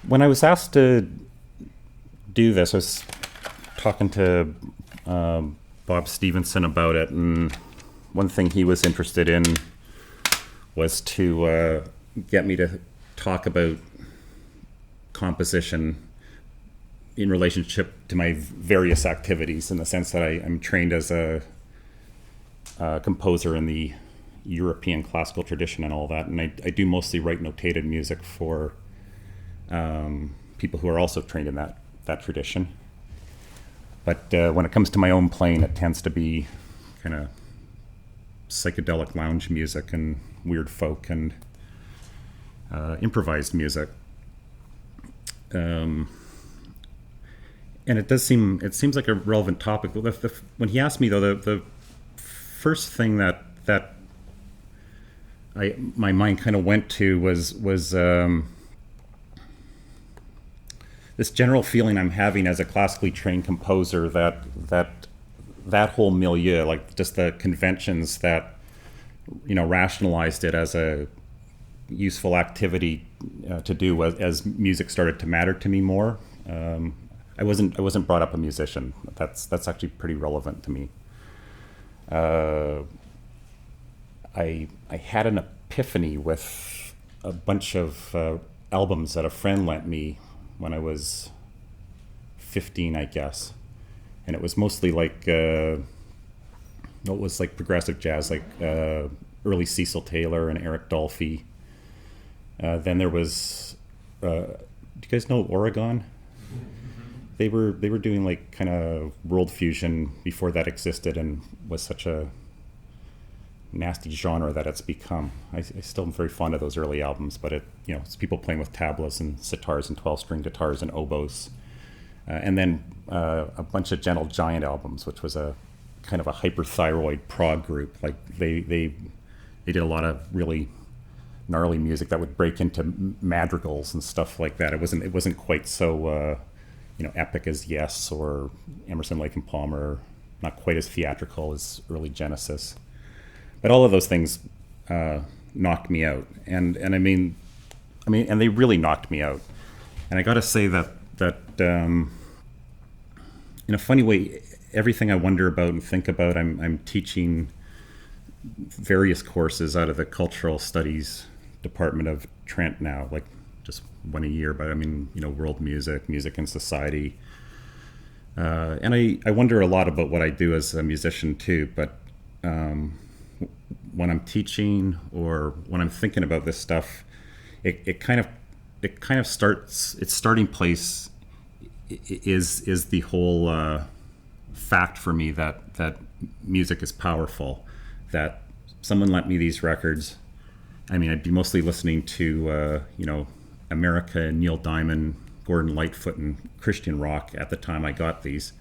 When I was asked to do this, I was talking to Bob Stevenson about it, and one thing he was interested in was to get me to talk about composition in relationship to my various activities, in the sense that I'm trained as a composer in the European classical tradition and all that, and I do mostly write notated music for people who are also trained in that tradition. But when it comes to my own playing, it tends to be kind of psychedelic lounge music and weird folk and improvised music. And it seems like a relevant topic. When he asked me, though, the first thing that my mind kind of went to was this general feeling I'm having as a classically trained composer that whole milieu, like just the conventions that rationalized it as a useful activity to do as music started to matter to me more. I wasn't brought up a musician. That's actually pretty relevant to me. I had an epiphany with a bunch of albums that a friend lent me when I was 15, I guess, and it was mostly like progressive jazz, like early Cecil Taylor and Eric Dolphy. Then there was, do you guys know Oregon? They were doing like kind of world fusion before that existed, and was such a nasty genre that it's become. I still am very fond of those early albums, but it's people playing with tablas and sitars and 12-string guitars and oboes, and then a bunch of Gentle Giant albums, which was a kind of a hyperthyroid prog group. Like they did a lot of really gnarly music that would break into madrigals and stuff like that. It wasn't quite so epic as Yes or Emerson, Lake and Palmer, not quite as theatrical as early Genesis. But all of those things knocked me out, and I mean, and they really knocked me out. And I got to say that in a funny way, everything I wonder about and think about, I'm teaching various courses out of the Cultural Studies Department of Trent now, like just one a year. But world music, music and society, and I wonder a lot about what I do as a musician too. But when I'm teaching or when I'm thinking about this stuff, it kind of starts. Its starting place is the whole fact for me that music is powerful. That someone lent me these records. I'd be mostly listening to America and Neil Diamond, Gordon Lightfoot, and Christian rock at the time I got these,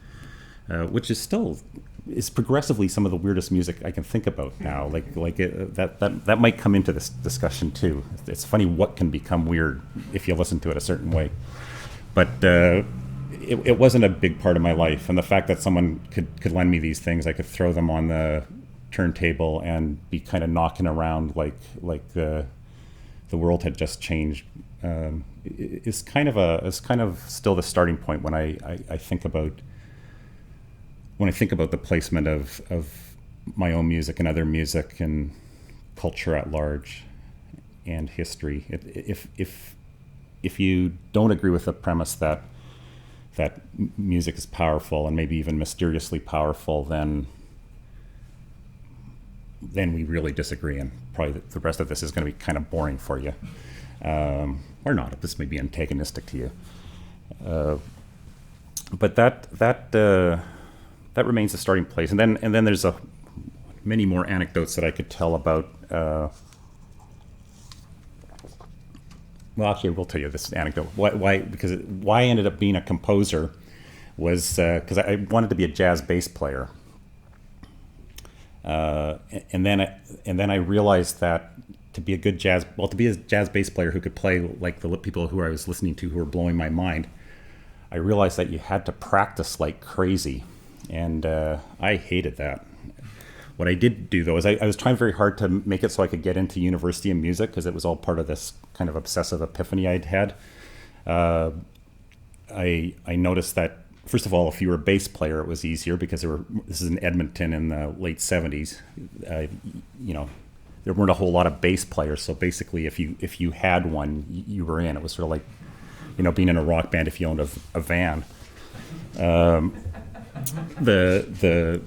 which is progressively some of the weirdest music I can think about now. That might come into this discussion too. It's funny what can become weird if you listen to it a certain way. But it wasn't a big part of my life, and the fact that someone could lend me these things, I could throw them on the turntable and be kind of knocking around like the world had just changed. Is kind of still the starting point when I think about. When I think about the placement of my own music and other music and culture at large and history, if you don't agree with the premise that music is powerful and maybe even mysteriously powerful, then we really disagree, and probably the rest of this is going to be kind of boring for you, or not. This may be antagonistic to you, but that remains the starting place, and then there's many more anecdotes that I could tell about. Well, actually, I will tell you this anecdote. Why I ended up being a composer was because I wanted to be a jazz bass player, and then I realized that to be a jazz bass player who could play like the people who I was listening to who were blowing my mind, I realized that you had to practice like crazy. And I hated that. What I did do, though, is I was trying very hard to make it so I could get into university of music, because it was all part of this kind of obsessive epiphany I'd had. I noticed that, first of all, if you were a bass player, it was easier because this is in Edmonton in the late 70s. There weren't a whole lot of bass players, so basically if you had one, you were in. It was sort of like, being in a rock band if you owned a van. The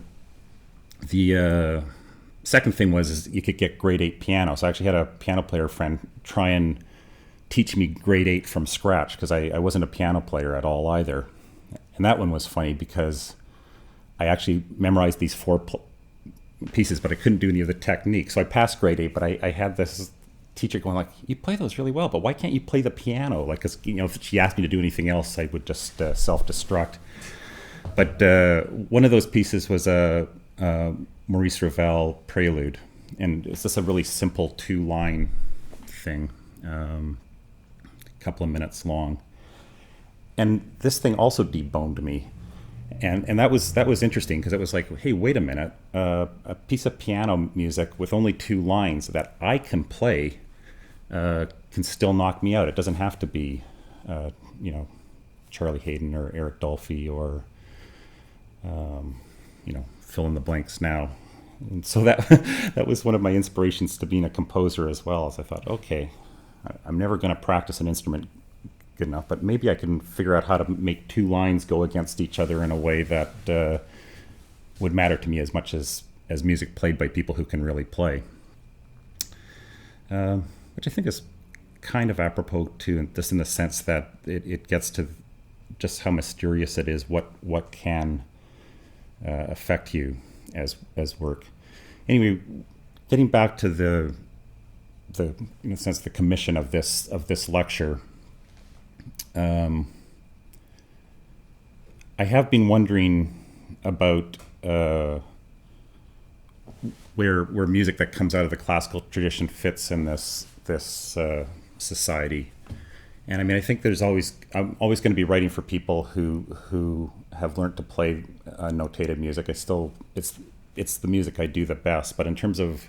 second thing is you could get grade 8 piano. So I actually had a piano player friend try and teach me grade 8 from scratch because I wasn't a piano player at all either. And that one was funny because I actually memorized these 4 pieces, but I couldn't do any of the technique. So I passed grade 8, but I had this teacher going like, you play those really well, but why can't you play the piano? Like, cause, if she asked me to do anything else, I would just self-destruct. But one of those pieces was a Maurice Ravel prelude. And it's just a really simple 2-line thing, a couple of minutes long. And this thing also deboned me. And that was interesting because it was like, hey, wait a minute, a piece of piano music with only 2 lines that I can play can still knock me out. It doesn't have to be, Charlie Haydn or Eric Dolphy or, fill in the blanks now. And so that was one of my inspirations to being a composer as well. As I thought, okay, I'm never going to practice an instrument good enough, but maybe I can figure out how to make 2 lines go against each other in a way that would matter to me as much as music played by people who can really play. Which I think is kind of apropos to just in the sense that it gets to just how mysterious it is, what can affect you as work. Anyway, getting back to the in a sense the commission of this lecture. I have been wondering about where music that comes out of the classical tradition fits in this society, and I mean I think I'm always going to be writing for people who have learned to play notated music. It's the music I do the best, but in terms of,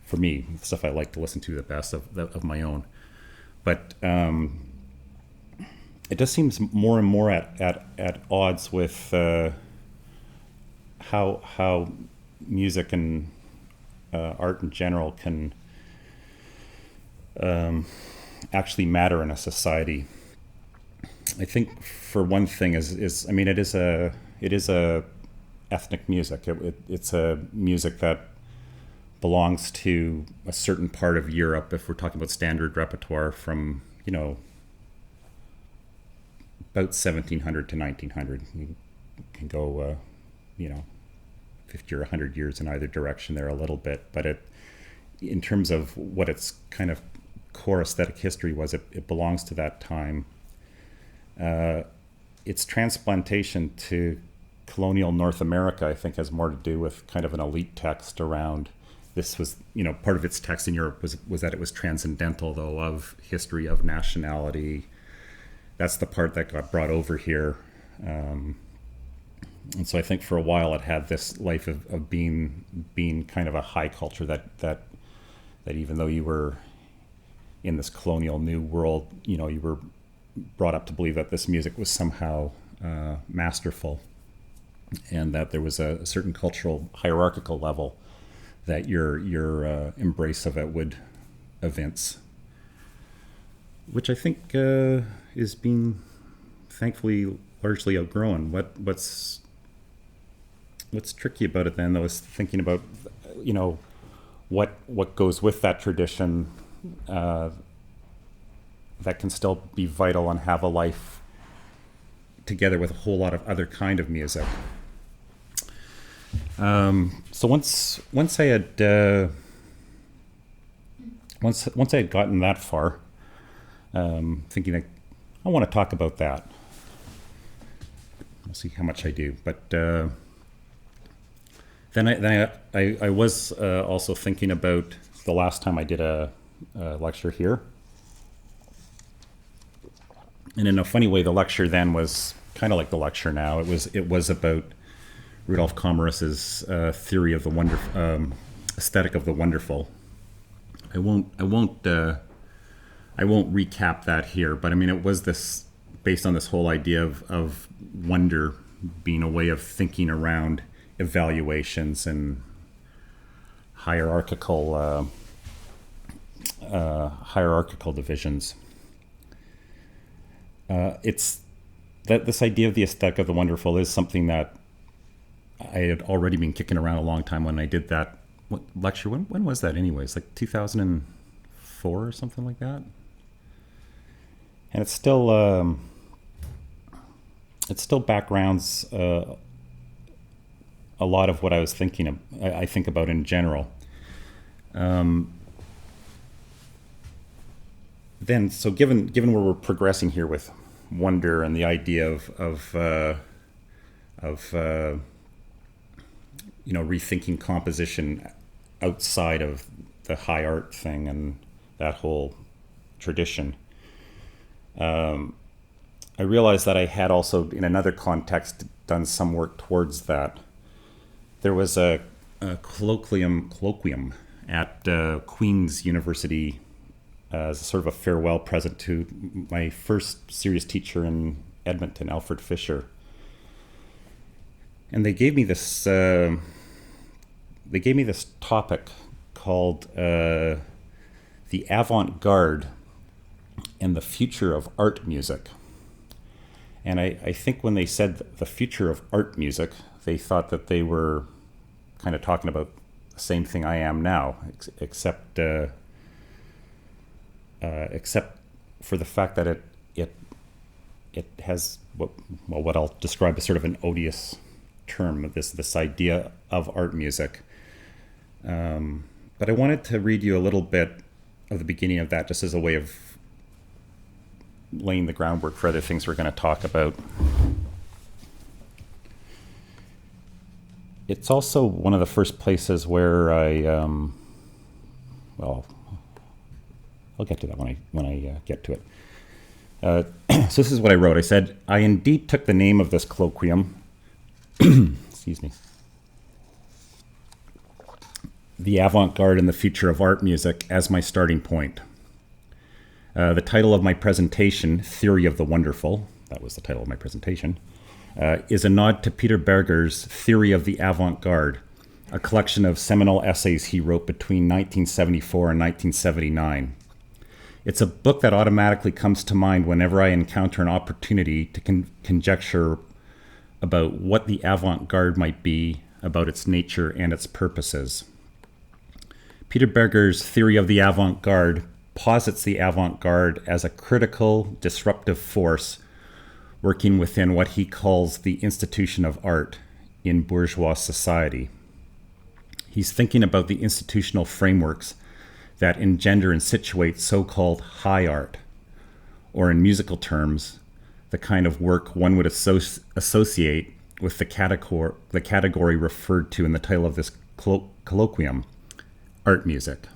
for me, the stuff I like to listen to the best of my own, but. It just seems more and more at odds with how music and art in general can actually matter in a society. I think for one thing it is a ethnic music. It's a music that belongs to a certain part of Europe. If we're talking about standard repertoire from about 1700 to 1900. You can go, 50 or 100 years in either direction there a little bit. But in terms of what its kind of core aesthetic history was, it belongs to that time. Its transplantation to colonial North America, I think, has more to do with kind of an elite text around. This was, part of its text in Europe was that it was transcendental, though, of history, of nationality. That's the part that got brought over here. And so I think for a while it had this life of being kind of a high culture that even though you were in this colonial new world, you were brought up to believe that this music was somehow masterful, and that there was a certain cultural hierarchical level that your embrace of it would evince, which I think is being thankfully largely outgrown. What's tricky about it then, though, is thinking about what goes with that tradition that can still be vital and have a life together with a whole lot of other kind of music. So once I had gotten that far, thinking that I want to talk about that. We'll see how much I do. But then I was also thinking about the last time I did a lecture here. And in a funny way, the lecture then was kind of like the lecture now. It was about Rudolf Kammerus's theory of the aesthetic of the wonderful. I won't I won't recap that here, but I mean, it was this based on this whole idea of wonder being a way of thinking around evaluations and hierarchical divisions. It's that this idea of the aesthetic of the wonderful is something that I had already been kicking around a long time when I did that lecture. When was that anyways? Like 2004 or something like that? And it's still backgrounds a lot of what I was thinking of, I think about in general. Then, so given where we're progressing here with wonder and the idea of rethinking composition outside of the high art thing and that whole tradition, I realized that I had also, in another context, done some work towards that. There was a colloquium at Queen's University as a sort of a farewell present to my first serious teacher in Edmonton, Alfred Fisher. And they gave me this topic called the avant-garde and the future of art music. And I think when they said the future of art music, they thought that they were kind of talking about the same thing I am now, except for the fact that it has what I'll describe as sort of an odious term, this idea of art music. But I wanted to read you a little bit of the beginning of that, just as a way of laying the groundwork for other things we're going to talk about. It's also one of the first places where I'll get to that when I get to it. So this is what I wrote. I said, I indeed took the name of this colloquium, excuse me, the avant-garde and the future of art music, as my starting point. The title of my presentation, Theory of the Wonderful, that was the title of my presentation, is a nod to Peter Berger's Theory of the Avant-Garde, a collection of seminal essays he wrote between 1974 and 1979. It's a book that automatically comes to mind whenever I encounter an opportunity to conjecture about what the avant-garde might be, about its nature and its purposes. Peter Berger's Theory of the Avant-Garde posits the avant-garde as a critical, disruptive force working within what he calls the institution of art in bourgeois society. He's thinking about the institutional frameworks that engender and situate so-called high art, or in musical terms, the kind of work one would associate with the category referred to in the title of this colloquium, art music.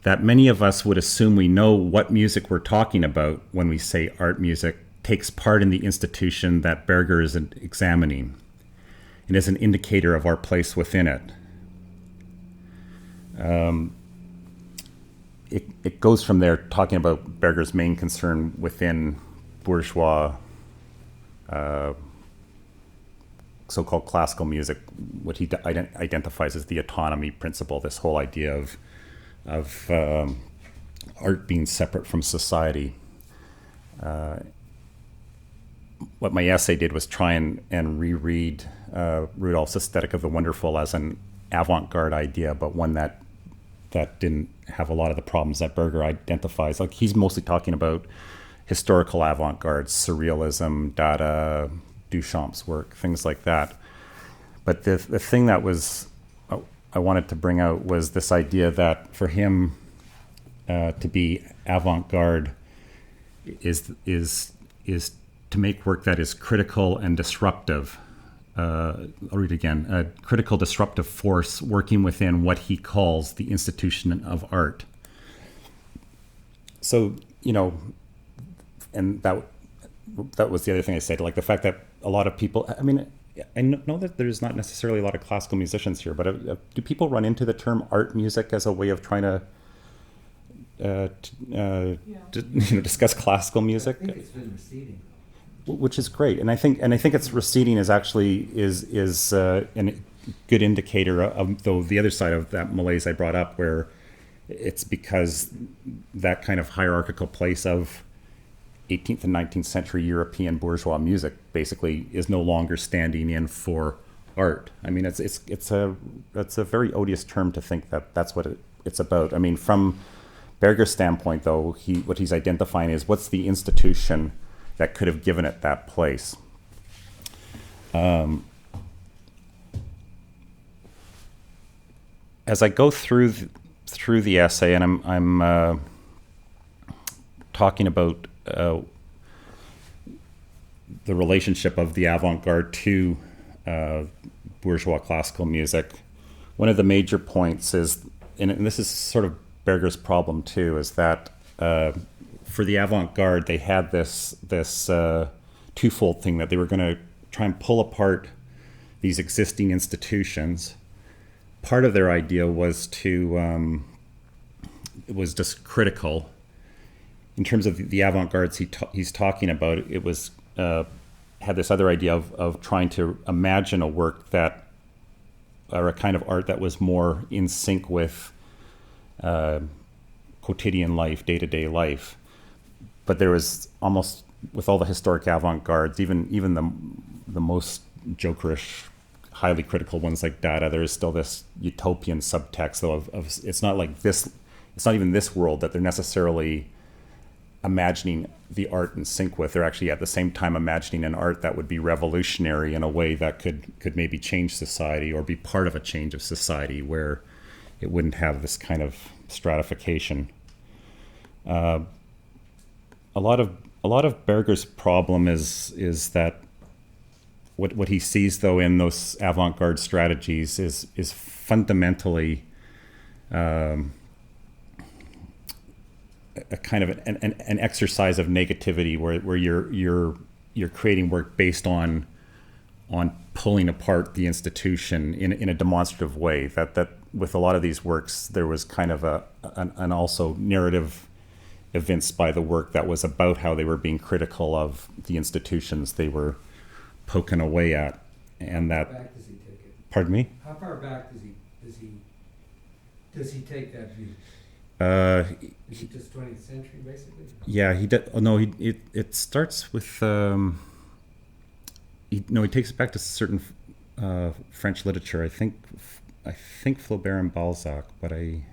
That many of us would assume we know what music we're talking about when we say art music takes part in the institution that Berger is examining, and is an indicator of our place within it. It goes from there, talking about Berger's main concern within bourgeois so-called classical music, what he identifies as the autonomy principle, this whole idea of art being separate from society. What my essay did was try and reread Rudolph's Aesthetic of the Wonderful as an avant-garde idea, but one that didn't have a lot of the problems that Berger identifies. Like, he's mostly talking about historical avant-garde, surrealism, Dada, Duchamp's work, things like that. But the thing that I wanted to bring out was this idea that for him to be avant-garde is to make work that is critical and disruptive. I'll read it again. A critical disruptive force working within what he calls the institution of art. So, and that was the other thing I said, like the fact that a lot of people, I mean, I know that there's not necessarily a lot of classical musicians here, but do people run into the term art music as a way of trying to discuss classical music. I think it's been receding, Which is great, and I think its receding is actually a good indicator of though the other side of that malaise I brought up, where it's because that kind of hierarchical place of 18th and 19th century European bourgeois music basically is no longer standing in for art. I mean, it's a very odious term to think that that's what it's about. I mean, from Berger's standpoint, though, what he's identifying is what's the institution that could have given it that place. As I go through the essay, and I'm talking about the relationship of the avant-garde to bourgeois classical music, one of the major points is, and this is sort of Berger's problem too, is that for the avant-garde, they had this twofold thing that they were going to try and pull apart these existing institutions. Part of their idea was to it was just critical in terms of the avant-gardes he's talking about. It was had this other idea of trying to imagine a work that, or a kind of art that was more in sync with quotidian life, day-to-day life. But there was almost, with all the historic avant-gardes, even the most jokerish, highly critical ones like Dada, there is still this utopian subtext, though, of it's not like this, it's not even this world that they're necessarily imagining the art in sync with. They're actually at the same time imagining an art that would be revolutionary in a way that could maybe change society or be part of a change of society where it wouldn't have this kind of stratification. A lot of Berger's problem is that what he sees, though, in those avant-garde strategies is fundamentally a kind of an exercise of negativity, where you're creating work based on pulling apart the institution in a demonstrative way. That with a lot of these works, there was kind of an also narrative evinced by the work that was about how they were being critical of the institutions they were poking away at, and that. How far back does he take it? Pardon me? How far back does he take that view? Is it just 20th century, basically? Yeah, he did. Oh no, it starts with. He takes it back to certain French literature. I think Flaubert and Balzac, but I'm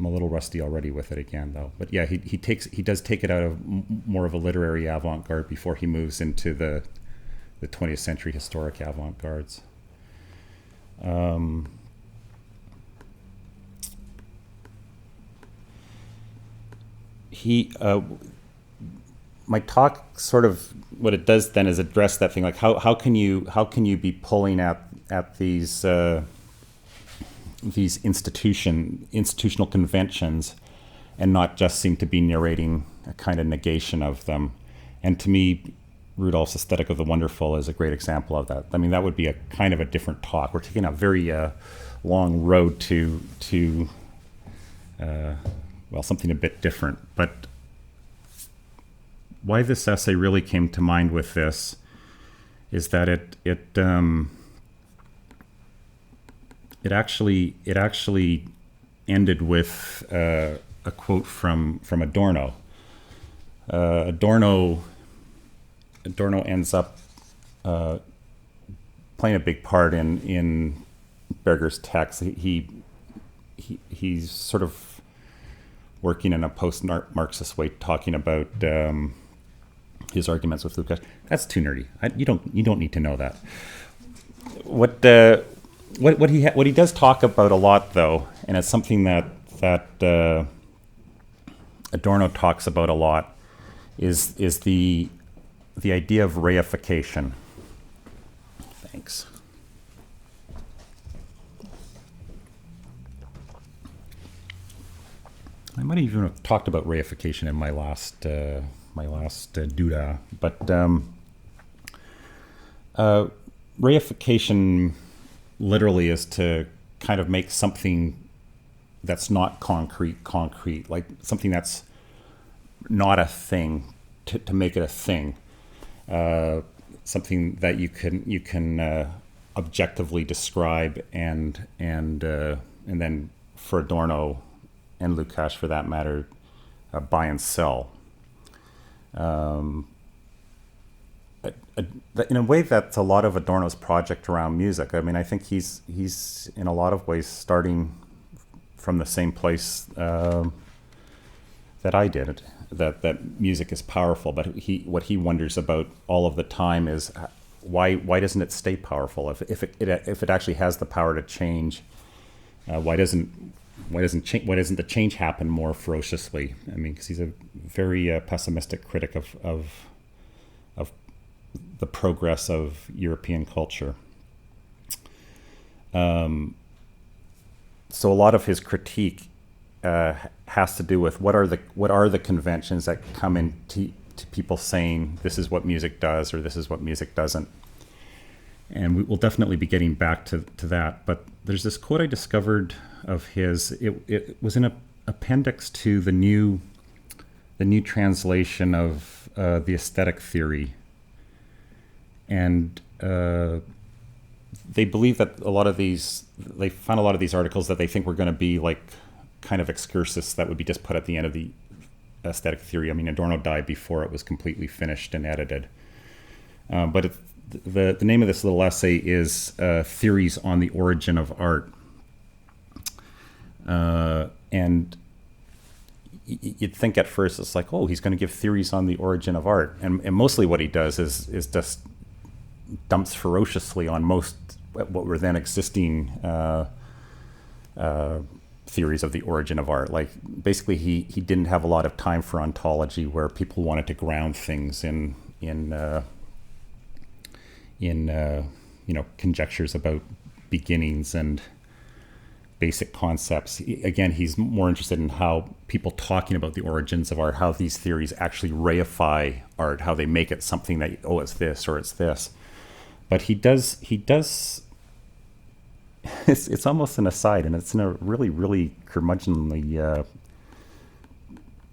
a little rusty already with it again, though. But yeah, he does take it out of more of a literary avant-garde before he moves into the 20th century historic avant-gardes. My talk sort of, what it does then is address that thing, like how can you be pulling at these institutional conventions and not just seem to be narrating a kind of negation of them. And to me, Rudolph's Aesthetic of the Wonderful is a great example of that. I mean, that would be a kind of a different talk. We're taking a very long road to something a bit different. But why this essay really came to mind with this is that it actually ended with a quote from Adorno. Adorno ends up playing a big part in Berger's text. He's sort of working in a post-Marxist way, talking about his arguments with Lukács. That's too nerdy. You don't need to know that. What he does talk about a lot, though, and it's something that Adorno talks about a lot, is the idea of reification. Thanks. I might even have talked about reification in my last Duda, but reification literally is to kind of make something that's not concrete, like something that's not a thing to make it a thing, something that you can objectively describe and then for Adorno and Lukács for that matter buy and sell. In a way, that's a lot of Adorno's project around music. I mean, I think he's in a lot of ways starting from the same place that I did. That music is powerful, but what he wonders about all of the time is why doesn't it stay powerful? If it actually has the power to change, why doesn't the change happen more ferociously? I mean, because he's a very pessimistic critic of the progress of European culture. So a lot of his critique has to do with what are the conventions that come into people saying this is what music does or this is what music doesn't. And we will definitely be getting back to that. But there's this quote I discovered of his. It was in an appendix to the new translation of the aesthetic theory. And they believe that they found a lot of these articles that they think were going to be like kind of excursus that would be just put at the end of the aesthetic theory. I mean, Adorno died before it was completely finished and edited. But the name of this little essay is Theories on the Origin of Art. And you'd think at first it's like, oh, he's going to give theories on the origin of art. And mostly what he does is just dumps ferociously on most what were then existing theories of the origin of art. Like basically he didn't have a lot of time for ontology, where people wanted to ground things in conjectures about beginnings and basic concepts. Again, he's more interested in how people talking about the origins of art, how these theories actually reify art, how they make it something that, oh, it's this or it's this. But he does it's almost an aside, and it's in a really, really curmudgeonly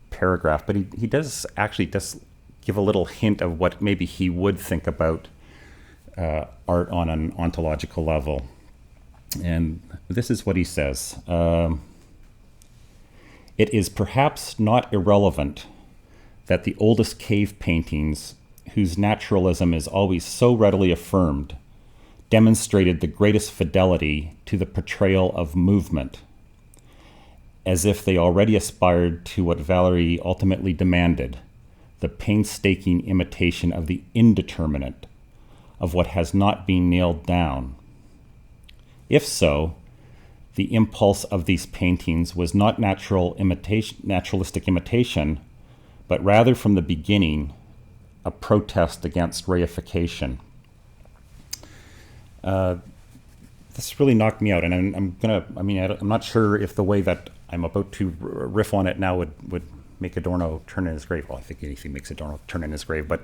paragraph, but he does actually just give a little hint of what maybe he would think about art on an ontological level. And this is what he says. It is perhaps not irrelevant that the oldest cave paintings, whose naturalism is always so readily affirmed, demonstrated the greatest fidelity to the portrayal of movement, as if they already aspired to what Valery ultimately demanded, the painstaking imitation of the indeterminate, of what has not been nailed down. If so, the impulse of these paintings was not naturalistic imitation, but rather from the beginning a protest against reification. This really knocked me out, and I'm not sure if the way that I'm about to riff on it now would make Adorno turn in his grave. Well, I think anything makes Adorno turn in his grave, but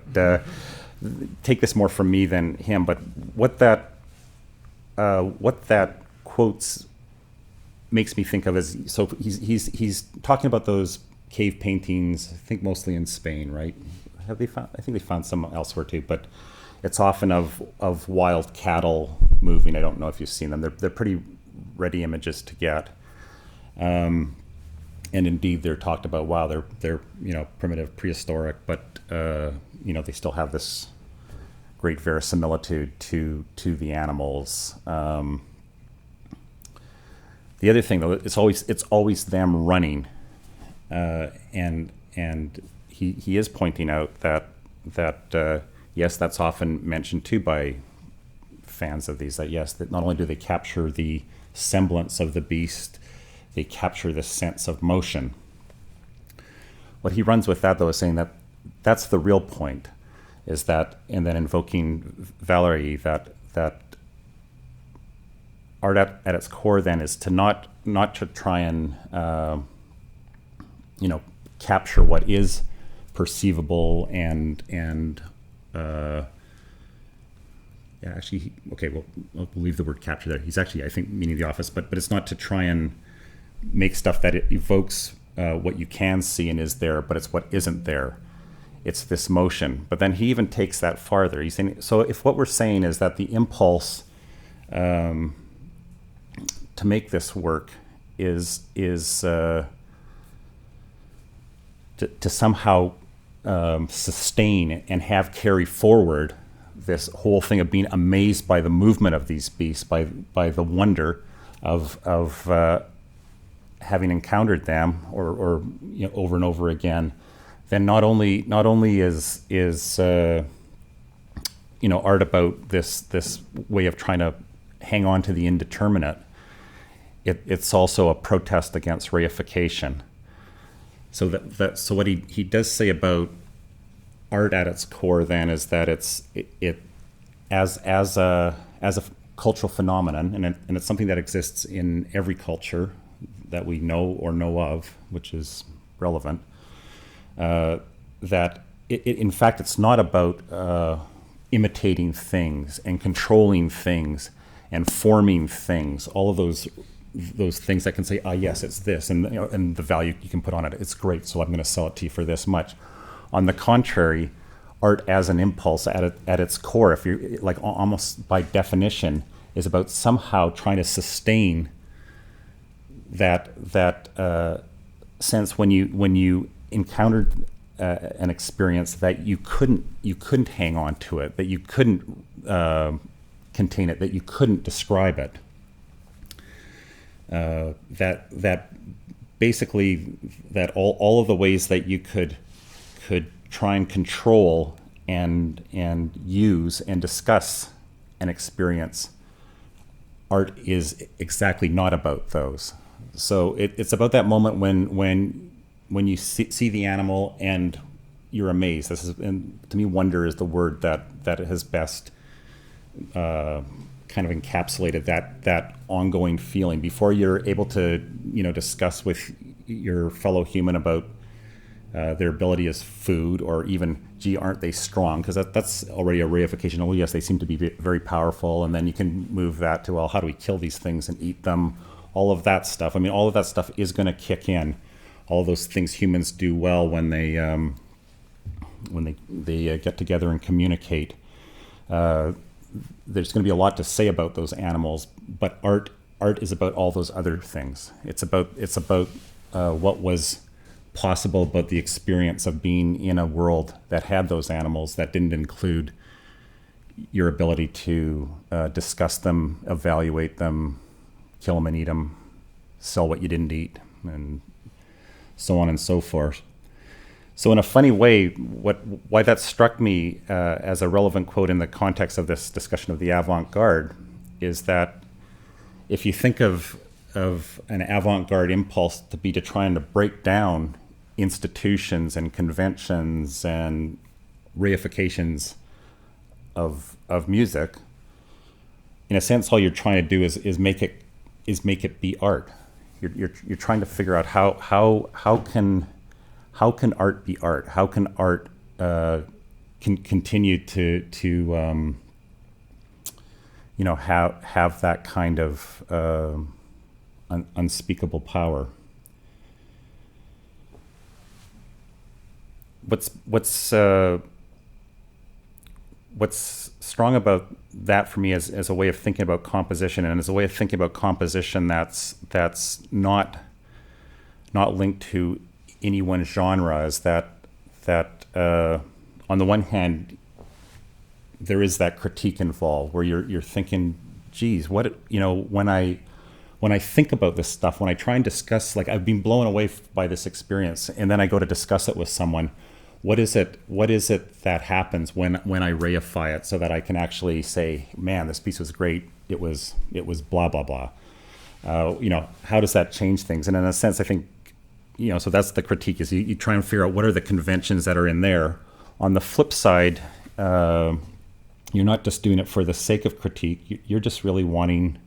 take this more from me than him. But what that quotes makes me think of is, so he's talking about those cave paintings, I think mostly in Spain, right? I think they found some elsewhere too, but it's often of wild cattle moving. I don't know if you've seen them. They're pretty ready images to get. And indeed, they're talked about. Wow, they're primitive, prehistoric, but they still have this great verisimilitude to the animals. The other thing, though, it's always them running, and he is pointing out that yes, that's often mentioned too by fans of these. That yes, that not only do they capture the semblance of the beast, they capture the sense of motion. What he runs with that, though, is saying that that's the real point, is that, and then invoking Valery, that art at its core then is to not to try and capture what is perceivable and we'll leave the word capture there. He's actually, I think, meaning the office, but it's not to try and make stuff that it evokes what you can see and is there, but it's what isn't there. It's this motion. But then he even takes that farther. He's saying, so if what we're saying is that the impulse to make this work is to somehow sustain and have carry forward this whole thing of being amazed by the movement of these beasts, by the wonder of having encountered them or over and over again, then not only is art about this way of trying to hang on to the indeterminate, it's also a protest against reification. So so what he does say about art at its core then is that it as a cultural phenomenon, and it's something that exists in every culture that we know of, which is relevant. That in fact it's not about imitating things and controlling things and forming things. All of those things that can say, yes, it's this, and the value you can put on it. It's great, so I'm going to sell it to you for this much. On the contrary, art as an impulse at its core, if you're like almost by definition, is about somehow trying to sustain that sense when you encountered an experience that you couldn't hang on to it, that you couldn't contain it, that you couldn't describe it. That basically that all of the ways that you could try and control and use and discuss an experience, art is exactly not about those. So it's about that moment when you see the animal and you're amazed. And to me, wonder is the word that has best kind of encapsulated that ongoing feeling before you're able to discuss with your fellow human about their ability as food, or even, gee, aren't they strong? Because that's already a reification. Oh yes, they seem to be very powerful, and then you can move that to, well, how do we kill these things and eat them? All of that stuff. I mean, all of that stuff is going to kick in. All those things humans do well when they get together and communicate. There's going to be a lot to say about those animals, but art is about all those other things. It's about what was possible about the experience of being in a world that had those animals, that didn't include your ability to discuss them, evaluate them, kill them and eat them, sell what you didn't eat, and so on and so forth. So in a funny way, why that struck me as a relevant quote in the context of this discussion of the avant-garde is that if you think of an avant-garde impulse to be trying to break down institutions and conventions and reifications of music, in a sense, all you're trying to do is make it be art. You're trying to figure out how can art be art? How can art continue to have that kind of unspeakable power? What's strong about that for me as a way of thinking about composition, and as a way of thinking about composition that's not linked to any one genre, is that on the one hand there is that critique involved where you're thinking, geez, when I think about this stuff, when I try and discuss, like, I've been blown away by this experience, and then I go to discuss it with someone, what is it that happens when I reify it, so that I can actually say, man, this piece was great, it was blah blah blah. How does that change things? And in a sense, I think, so that's the critique, is you try and figure out what are the conventions that are in there. On the flip side, you're not just doing it for the sake of critique, you're just really wanting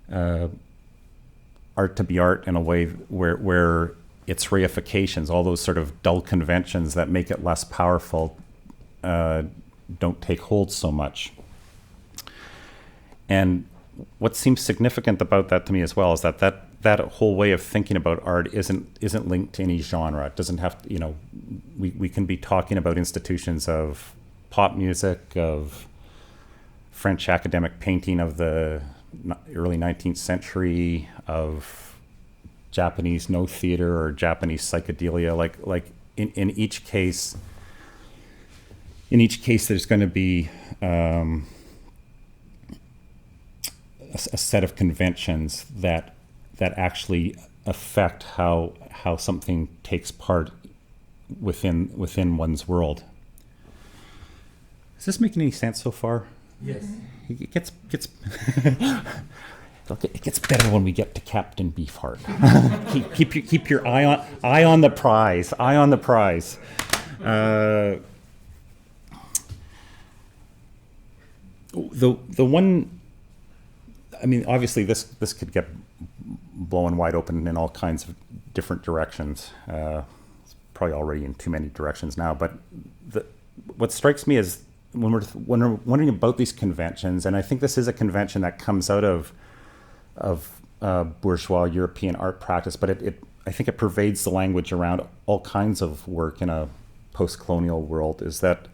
art to be art in a way where its reifications, all those sort of dull conventions that make it less powerful, don't take hold so much. And what seems significant about that to me as well is that that whole way of thinking about art isn't linked to any genre. It doesn't have to, we can be talking about institutions of pop music, of French academic painting of the early 19th century, of Japanese no theater or Japanese psychedelia. Like in each case, there's going to be a set of conventions that actually affect how something takes part within one's world. Is this making any sense so far? Yes. It gets it gets better when we get to Captain Beefheart. keep your eye on the prize. Eye on the prize. The one, I mean, obviously this could get blown wide open in all kinds of different directions. It's probably already in too many directions now. But what strikes me is when we're wondering about these conventions, and I think this is a convention that comes out of bourgeois European art practice, but I think it pervades the language around all kinds of work in a post-colonial world. Is that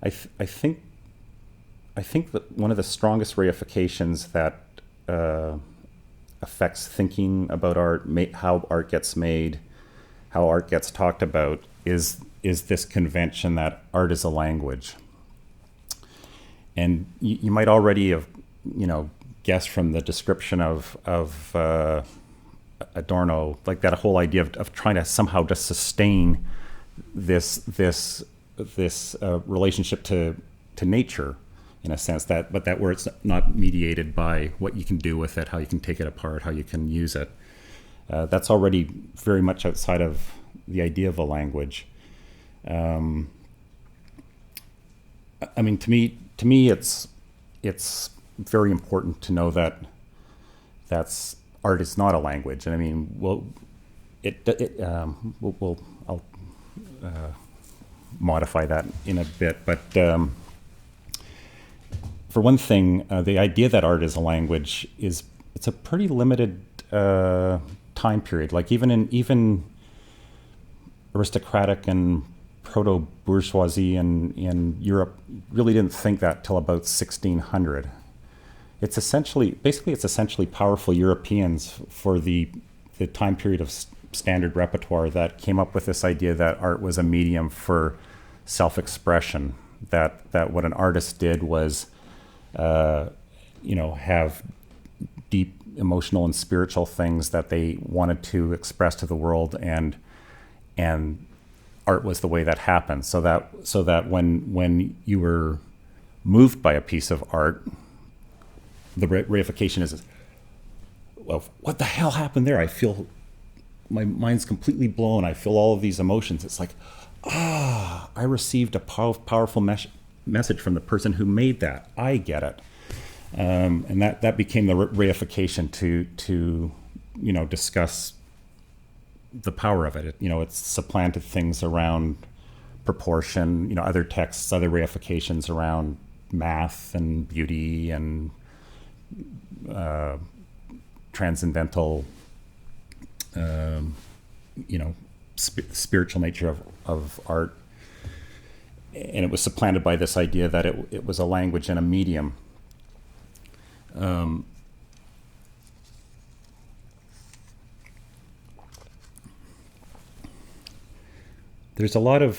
I think that one of the strongest reifications that affects thinking about art, how art gets made, how art gets talked about, is this convention that art is a language. And you might already have, guessed from the description of Adorno, like that whole idea of trying to somehow just sustain this relationship to nature, in a sense, but where it's not mediated by what you can do with it, how you can take it apart, how you can use it. That's already very much outside of the idea of a language. I mean, to me, it's very important to know that art is not a language, and I mean, I'll modify that in a bit, but. For one thing, the idea that art is a language it's a pretty limited time period. Like even aristocratic and proto-bourgeoisie in Europe really didn't think that till about 1600. It's essentially powerful Europeans for the time period of standard repertoire that came up with this idea that art was a medium for self-expression. That what an artist did was have deep emotional and spiritual things that they wanted to express to the world, and art was the way that happened. So that when you were moved by a piece of art, the reification is, well, what the hell happened there? I feel my mind's completely blown. I feel all of these emotions. It's like, I received a powerful message from the person who made that. I get it, and that became the reification to discuss the power of it. It's supplanted things around proportion. Other texts, other reifications around math and beauty and transcendental, spiritual nature of art. And it was supplanted by this idea that it was a language and a medium. There's a lot of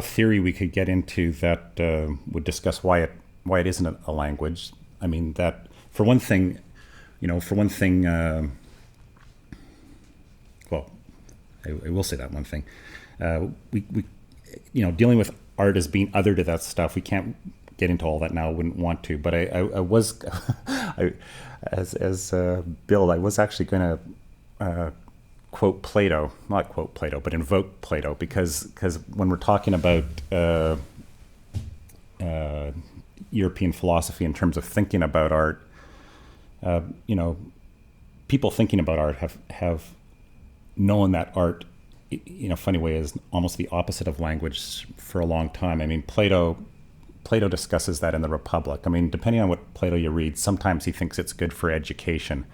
theory we could get into that would discuss why it isn't a language. I mean, that for one thing, well, I will say that one thing. We dealing with art as being other to that stuff, we can't get into all that now. I wouldn't want to, but I was, as Bill, I was actually going to quote Plato, not quote Plato, but invoke Plato, because when we're talking about European philosophy in terms of thinking about art, people thinking about art have known that art, in a funny way, is almost the opposite of language for a long time. I mean, Plato discusses that in the Republic. I mean, depending on what Plato you read, sometimes he thinks it's good for education.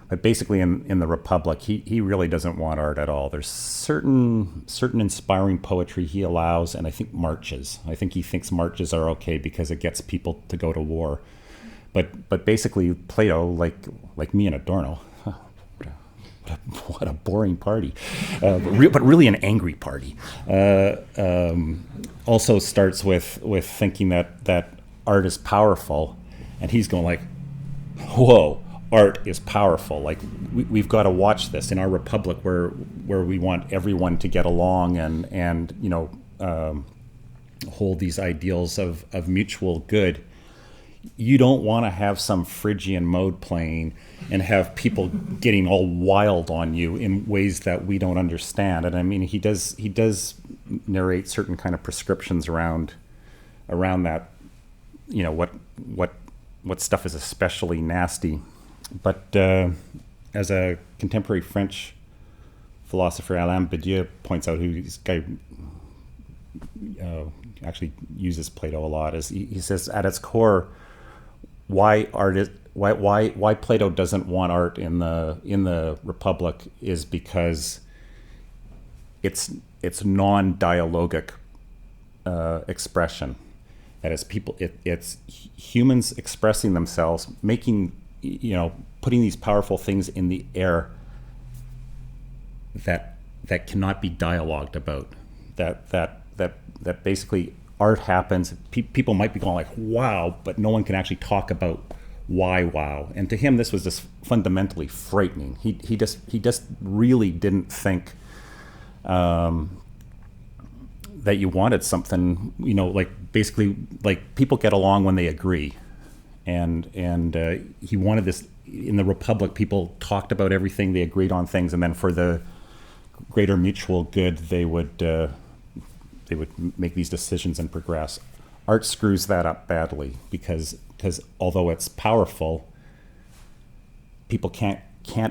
But basically, in the Republic, he really doesn't want art at all. There's certain inspiring poetry he allows, and I think marches. I think he thinks marches are okay because it gets people to go to war. But basically, Plato, like me and Adorno, what a boring party, but really an angry party. Also starts with thinking that art is powerful, and he's going like, whoa. Art is powerful. Like we've got to watch this in our republic, where we want everyone to get along and hold these ideals of mutual good. You don't want to have some Phrygian mode playing and have people getting all wild on you in ways that we don't understand. And I mean, he does narrate certain kind of prescriptions around that. What stuff is especially nasty. But as a contemporary French philosopher, Alain Badiou points out, who this guy actually uses Plato a lot, is he says at its core, why Plato doesn't want art in the Republic is because it's non-dialogic expression. That is, it's humans expressing themselves, making, putting these powerful things in the air that cannot be dialogued about. That basically art happens. People might be going like, wow, but no one can actually talk about why wow. And to him, this was just fundamentally frightening. He just really didn't think that you wanted something, basically like people get along when they agree. And he wanted this in the Republic. People talked about everything, they agreed on things, and then for the greater mutual good, they would make these decisions and progress. Art screws that up badly because although it's powerful, people can't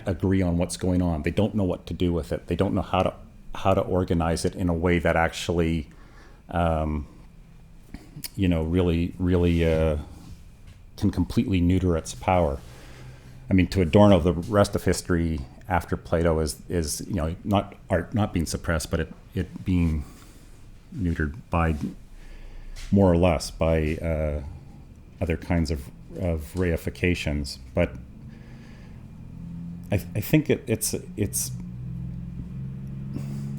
agree on what's going on. They don't know what to do with it. They don't know how to organize it in a way that actually, really can completely neuter its power. I mean, to Adorno, the rest of history after Plato is not art not being suppressed, but it being neutered by more or less by other kinds of reifications. But I think it's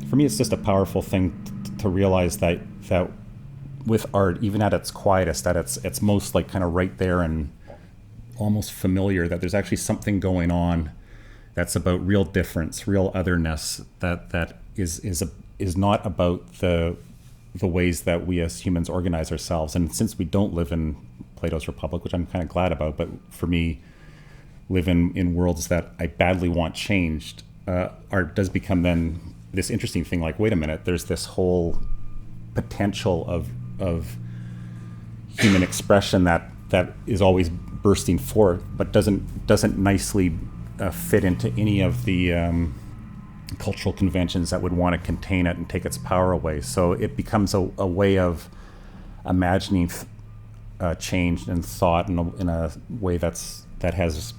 for me, it's just a powerful thing to realize that with art, even at its quietest, that it's most like kind of right there and almost familiar, that there's actually something going on that's about real difference, real otherness, that is not about the ways that we as humans organize ourselves. And since we don't live in Plato's Republic, which I'm kind of glad about, but for me, live in worlds that I badly want changed, art does become then this interesting thing, like, wait a minute, there's this whole potential of human expression that is always bursting forth, but doesn't nicely fit into any of the cultural conventions that would want to contain it and take its power away. So it becomes a way of imagining change and thought in a way that has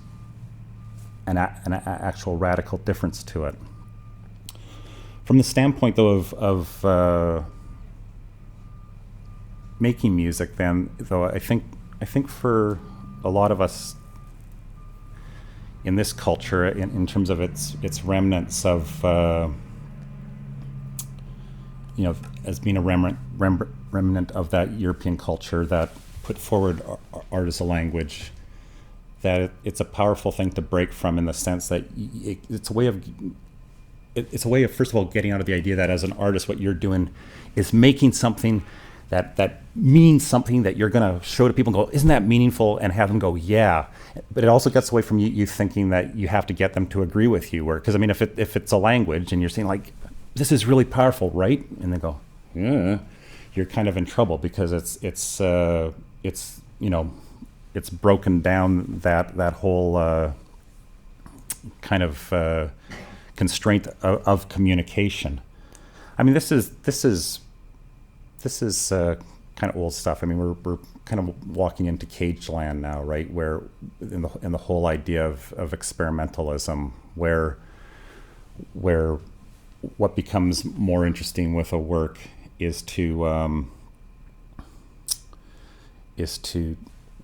an actual radical difference to it. From the standpoint, though, of making music, then, though, I think for a lot of us in this culture, in terms of its remnants of, as being a remnant of that European culture that put forward art as a language, that it's a powerful thing to break from, in the sense that it's a way of, first of all, getting out of the idea that as an artist, what you're doing is making something that means something that you're going to show to people and go, isn't that meaningful? And have them go, yeah. But it also gets away from you thinking that you have to get them to agree with you. Because, I mean, if it's a language and you're saying, like, this is really powerful, right? And they go, yeah. You're kind of in trouble, because it's broken down that whole kind of constraint of communication. I mean, this is kind of old stuff. I mean, we're kind of walking into cage land now, right? Where in the whole idea of experimentalism, where what becomes more interesting with a work is to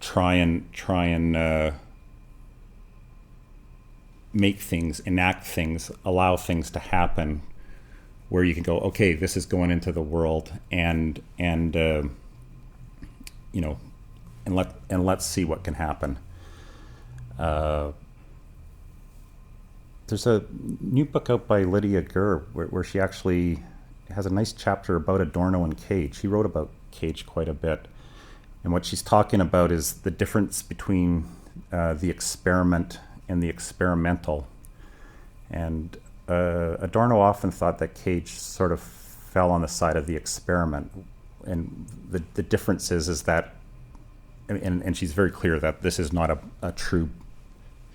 try and make things, enact things, allow things to happen, where you can go, okay, this is going into the world, and let's see what can happen. There's a new book out by Lydia Gurr where she actually has a nice chapter about Adorno and Cage. He wrote about Cage quite a bit, and what she's talking about is the difference between the experiment and the experimental. And Adorno often thought that Cage sort of fell on the side of the experiment, and the difference is that, and she's very clear that this is not a true,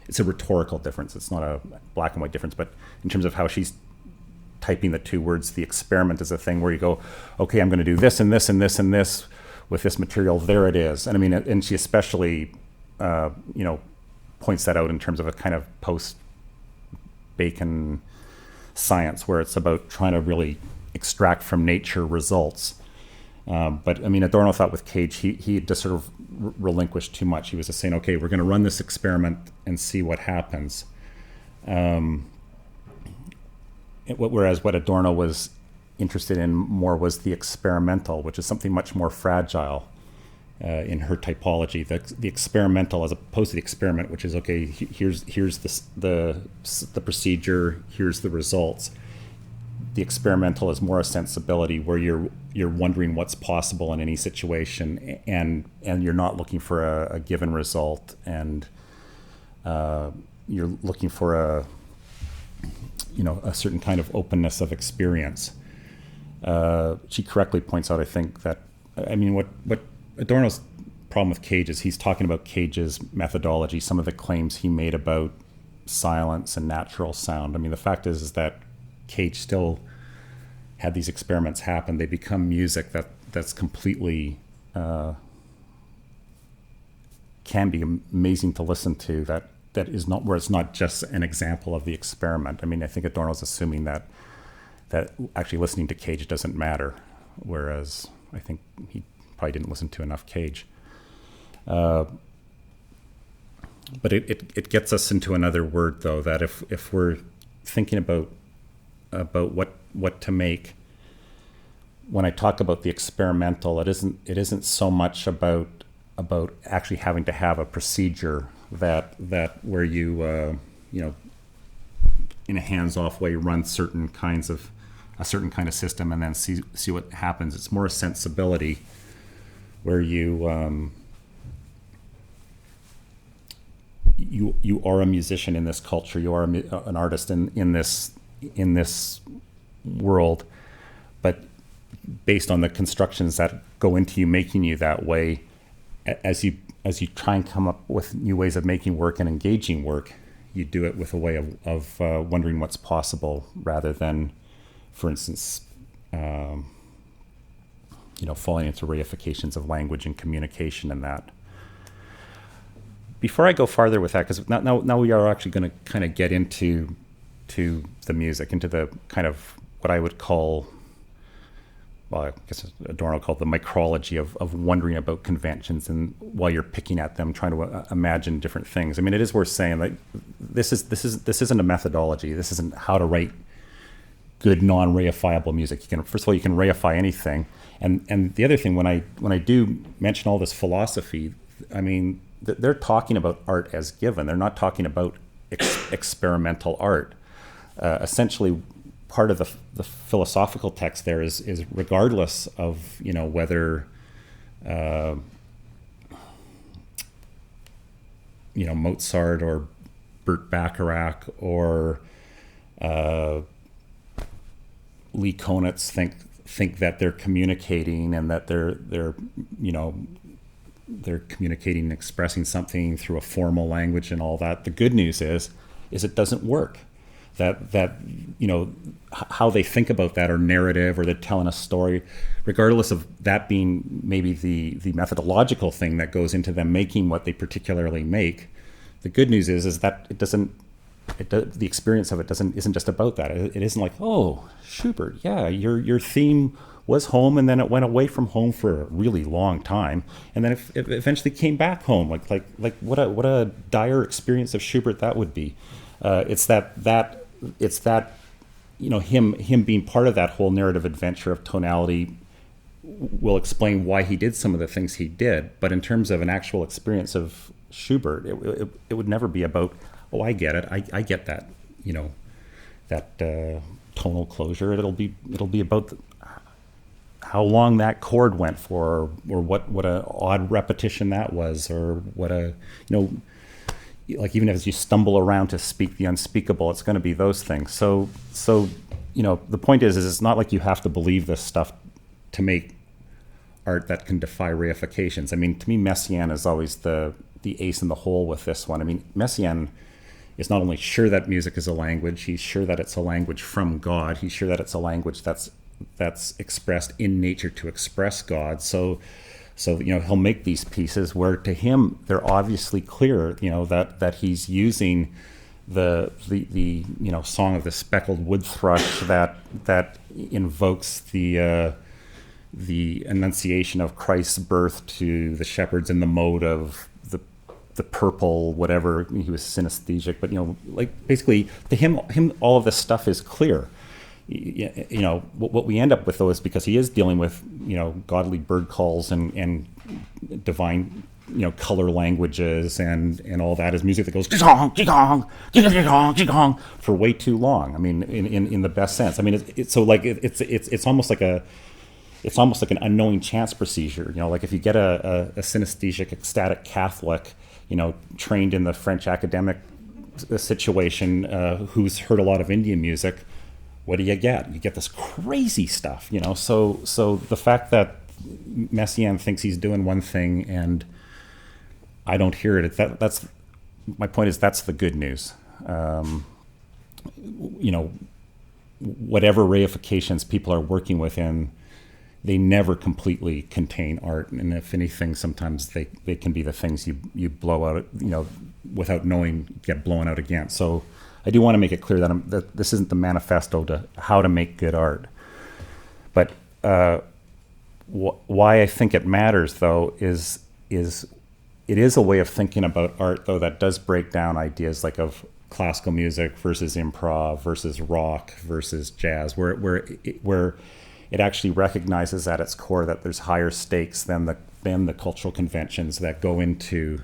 it's a rhetorical difference, it's not a black and white difference, but in terms of how she's typing the two words, the experiment is a thing where you go, okay, I'm going to do this and this and this and this with this material, there it is. And I mean, and she especially points that out in terms of a kind of post-Bacon science, where it's about trying to really extract from nature results. But I mean, Adorno thought with Cage, he just sort of relinquished too much. He was just saying, okay, we're going to run this experiment and see what happens. Whereas what Adorno was interested in more was the experimental, which is something much more fragile in her typology. The experimental, as opposed to the experiment, which is, okay, here's the procedure, here's the results. The experimental is more a sensibility where you're wondering what's possible in any situation, and you're not looking for a given result, and you're looking for a certain kind of openness of experience. She correctly points out, I think, that, I mean, what Adorno's problem with Cage is he's talking about Cage's methodology, some of the claims he made about silence and natural sound. I mean, the fact is that Cage still had these experiments happen. They become music that's completely can be amazing to listen to. That is not, where it's not just an example of the experiment. I mean, I think Adorno's assuming that actually listening to Cage doesn't matter, whereas I think he probably didn't listen to enough Cage. But it gets us into another word, though, that if we're thinking about what to make, when I talk about the experimental, it isn't so much about actually having to have a procedure that where you in a hands-off way run a certain kind of system and then see what happens. It's more a sensibility where you are a musician in this culture, you are an artist in this world, but based on the constructions that go into you making you that way, as you try and come up with new ways of making work and engaging work, you do it with a way of wondering what's possible, rather than, for instance, falling into reifications of language and communication and that. Before I go farther with that, because now we are actually going to kind of get into the music, into the kind of what I would call, well, I guess Adorno called the micrology of wondering about conventions, and while you're picking at them, trying to imagine different things. I mean, it is worth saying that this isn't a methodology. This isn't how to write good non-reifiable music. First of all, you can reify anything, and the other thing, when I do mention all this philosophy, I mean, they're talking about art as given. They're not talking about experimental art. Essentially, part of the philosophical text there is regardless of whether Mozart or Burt Bacharach or Lee Konitz think that they're communicating, and that they're communicating and expressing something through a formal language and all that. The good news is it doesn't work. that how they think about that, or narrative, or they're telling a story, regardless of that being maybe the methodological thing that goes into them making what they particularly make. The good news is that the experience of it isn't just about that. It isn't like, oh, Schubert, yeah, your theme was home, and then it went away from home for a really long time, and then it eventually came back home. Like what a dire experience of Schubert that would be. It's that him being part of that whole narrative adventure of tonality will explain why he did some of the things he did. But in terms of an actual experience of Schubert, it would never be about, oh, I get it, I get that, that tonal closure. It'll be about how long that chord went for, or what a odd repetition that was, or what a, like even as you stumble around to speak the unspeakable, it's going to be those things. So the point is it's not like you have to believe this stuff to make art that can defy reifications. I mean, to me, Messiaen is always the ace in the hole with this one. I mean, Messiaen is not only sure that music is a language, he's sure that it's a language from God. He's sure that it's a language that's expressed in nature to express God. So he'll make these pieces where to him they're obviously clear, that he's using the song of the speckled wood thrush that invokes the annunciation of Christ's birth to the shepherds in the mode of the purple whatever. He was synesthetic, but like basically to him all of this stuff is clear. What we end up with though is, because he is dealing with godly bird calls and divine color languages and all that, is music that goes for way too long. I mean, in the best sense. I mean, it's almost like an unknowing chance procedure. Like if you get a synesthetic, ecstatic Catholic, trained in the French academic situation, who's heard a lot of Indian music, what do you get? You get this crazy stuff, So the fact that Messiaen thinks he's doing one thing and I don't hear it, that's my point. Is that's the good news. Whatever reifications people are working within, they never completely contain art, and if anything, sometimes they can be the things you blow out, without knowing, get blown out again. So I do want to make it clear that this isn't the manifesto to how to make good art. But why I think it matters, though, is it is a way of thinking about art, though, that does break down ideas like of classical music versus improv versus rock versus jazz, where it actually recognizes at its core that there's higher stakes than the cultural conventions that go into,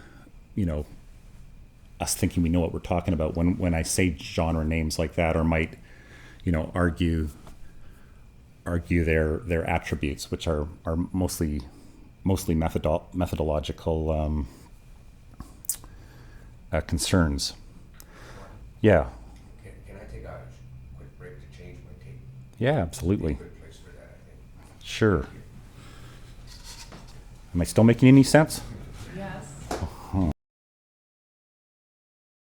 us thinking we know what we're talking about when I say genre names like that, or might, argue their attributes, which are mostly methodological concerns. Yeah. Can I take a quick break to change my tape? Yeah, absolutely. Good place for that, I think. Sure. Am I still making any sense?